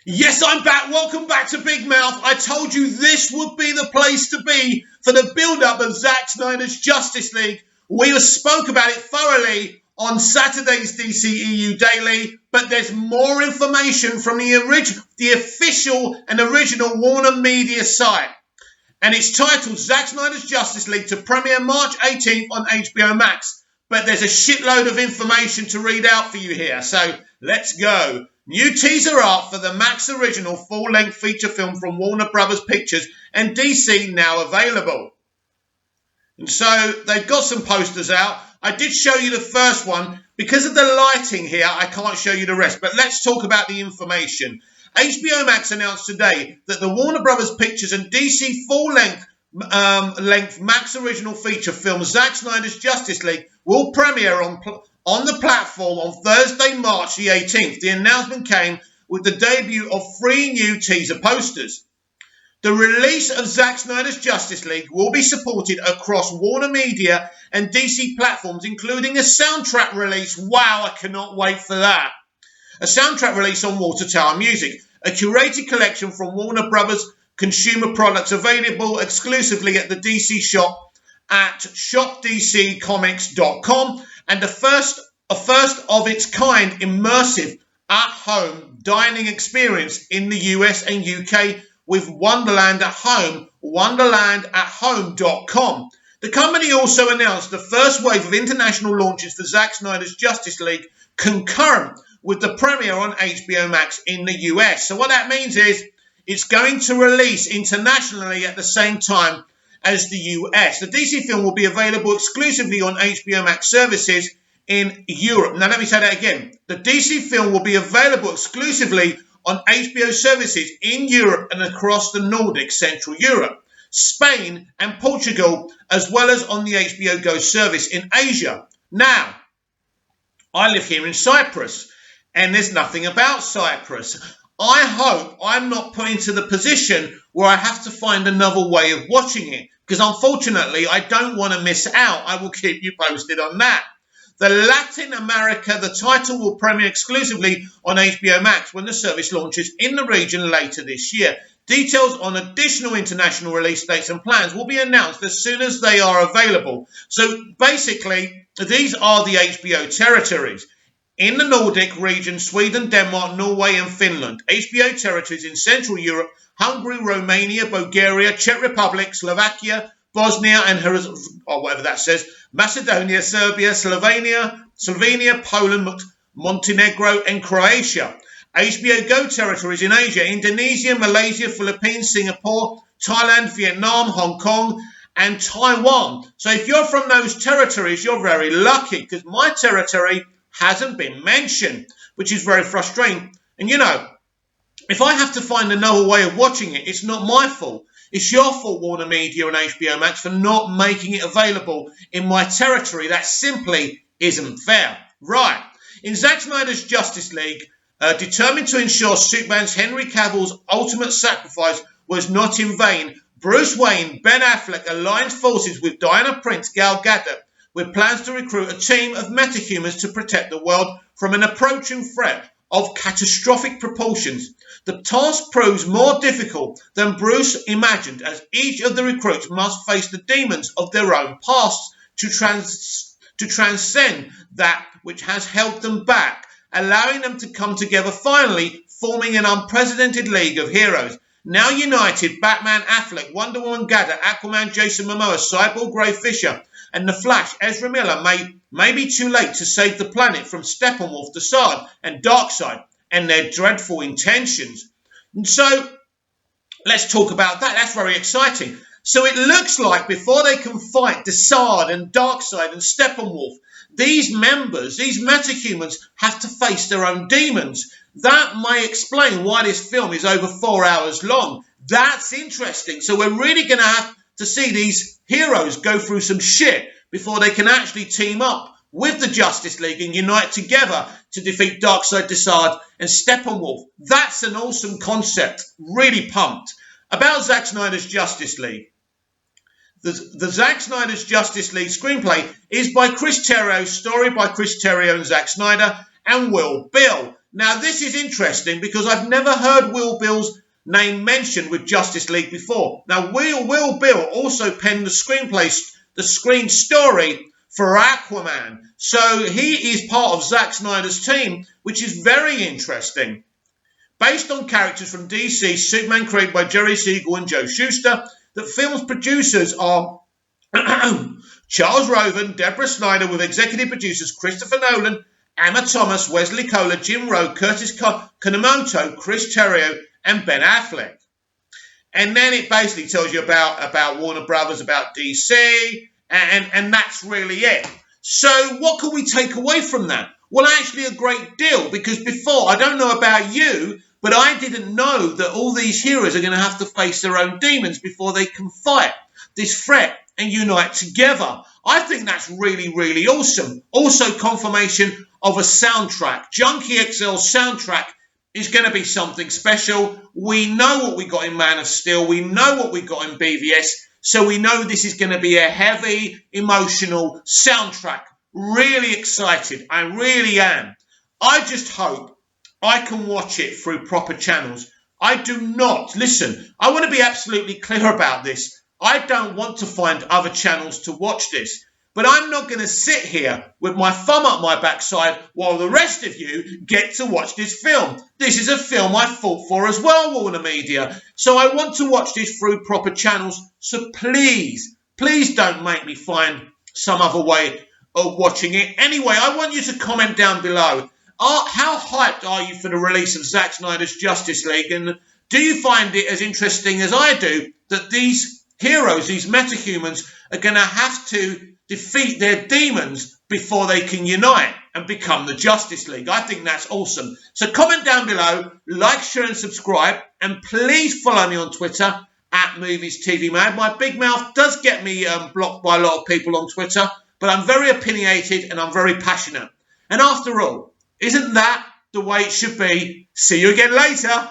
Yes, I'm back. Welcome back to Big Mouth. I told you this would be the place to be for the build-up of Zack Snyder's Justice League. We spoke about it thoroughly on Saturday's DCEU Daily, but there's more information from the official and original Warner Media site. And it's titled Zack Snyder's Justice League to premiere March 18th on HBO Max. But there's a shitload of information to read out for you here, so let's go. New teaser art for the Max original full-length feature film from Warner Brothers Pictures and DC now available. And so they've got some posters out. I did show you the first one. Because of the lighting here, I can't show you the rest. But let's talk about the information. HBO Max announced today that the Warner Brothers Pictures and DC full-length Max original feature film Zack Snyder's Justice League will premiere on the platform on Thursday, March the 18th. The announcement came with the debut of 3 new teaser posters. The release of Zack Snyder's Justice League will be supported across Warner Media and DC platforms, including a soundtrack release. Wow, I cannot wait for that. A soundtrack release on Water Tower Music, a curated collection from Warner Brothers consumer products available exclusively at the DC shop at shopdccomics.com, and a first of its kind immersive at-home dining experience in the US and UK with Wonderland at Home, wonderlandathome.com. The company also announced the first wave of international launches for Zack Snyder's Justice League concurrent with the premiere on HBO Max in the US. So what that means is it's going to release internationally at the same time as the US. The DC film will be available exclusively on HBO Max services in Europe. Now, let me say that again. The DC film will be available exclusively on HBO services in Europe and across the Nordics, Central Europe, Spain and Portugal, as well as on the HBO Go service in Asia. Now, I live here in Cyprus, and there's nothing about Cyprus. I hope I'm not put into the position where I have to find another way of watching it, because unfortunately I don't want to miss out. I will keep you posted on that. The Latin America, the title will premiere exclusively on HBO Max when the service launches in the region later this year. Details on additional international release dates and plans will be announced as soon as they are available. So basically, these are the HBO territories. In the Nordic region, Sweden, Denmark, Norway and Finland. HBO territories in Central Europe, Hungary, Romania, Bulgaria, Czech Republic, Slovakia, Bosnia and whatever that says, Macedonia, Serbia, Slovenia, Poland, Montenegro and Croatia. HBO Go territories in Asia, Indonesia, Malaysia, Philippines, Singapore, Thailand, Vietnam, Hong Kong and Taiwan. So if you're from those territories, you're very lucky, because my territory hasn't been mentioned, which is very frustrating. And if I have to find another way of watching it, it's not my fault. It's your fault, Warner Media and HBO Max, for not making it available in my territory. That simply isn't fair. Right. In Zack Snyder's Justice League, determined to ensure Superman's Henry Cavill's ultimate sacrifice was not in vain, Bruce Wayne, Ben Affleck aligns forces with Diana Prince, Gal Gadot, with plans to recruit a team of metahumans to protect the world from an approaching threat of catastrophic proportions. The task proves more difficult than Bruce imagined, as each of the recruits must face the demons of their own pasts to transcend that which has held them back, allowing them to come together finally, forming an unprecedented league of heroes. Now united, Batman, Affleck, Wonder Woman, Gadot, Aquaman, Jason Momoa, Cyborg, Ray Fisher, and The Flash, Ezra Miller may be too late to save the planet from Steppenwolf, Desaad, and Darkseid and their dreadful intentions. And so, let's talk about that. That's very exciting. So it looks like before they can fight Desaad and Darkseid and Steppenwolf, these members, these metahumans, have to face their own demons. That may explain why this film is over 4 hours long. That's interesting. So we're really going to have to see these heroes go through some shit before they can actually team up with the Justice League and unite together to defeat Darkseid, Desaad and Steppenwolf. That's an awesome concept. Really pumped. About Zack Snyder's Justice League. The Zack Snyder's Justice League screenplay is by Chris Terrio, story by Chris Terrio and Zack Snyder and Will Bill. Now, this is interesting because I've never heard Will Bill's name mentioned with Justice League before. Now, Will Bill also penned the screen story for Aquaman. So he is part of Zack Snyder's team, which is very interesting. Based on characters from DC, Superman created by Jerry Siegel and Joe Shuster, the film's producers are Charles Roven, Deborah Snyder, with executive producers Christopher Nolan, Emma Thomas, Wesley Kohler, Jim Rowe, Curtis Kanemoto, Chris Terrio, and Ben Affleck. And then it basically tells you about Warner Brothers, about DC, and that's really it. So what can we take away from that? Well, actually a great deal, because before, I don't know about you, but I didn't know that all these heroes are going to have to face their own demons before they can fight this threat and unite together. I think that's really, really awesome. Also, confirmation of a soundtrack. Junkie XL's soundtrack is going to be something special. We know what we got in Man of Steel. We know what we got in BVS. So we know this is going to be a heavy, emotional soundtrack. Really excited. I really am. I just hope I can watch it through proper channels. I do not. Listen, I want to be absolutely clear about this. I don't want to find other channels to watch this. But I'm not going to sit here with my thumb up my backside while the rest of you get to watch this film. This is a film I fought for as well, Warner Media. So I want to watch this through proper channels. So please, please don't make me find some other way of watching it. Anyway, I want you to comment down below. How hyped are you for the release of Zack Snyder's Justice League? And do you find it as interesting as I do that these heroes, these metahumans, are going to have to defeat their demons before they can unite and become the Justice League? I think that's awesome. So comment down below, like, share and subscribe, and please follow me on Twitter at MoviesTVMad. My big mouth does get me blocked by a lot of people on Twitter, but I'm very opinionated and I'm very passionate. And after all, isn't that the way it should be? See you again later.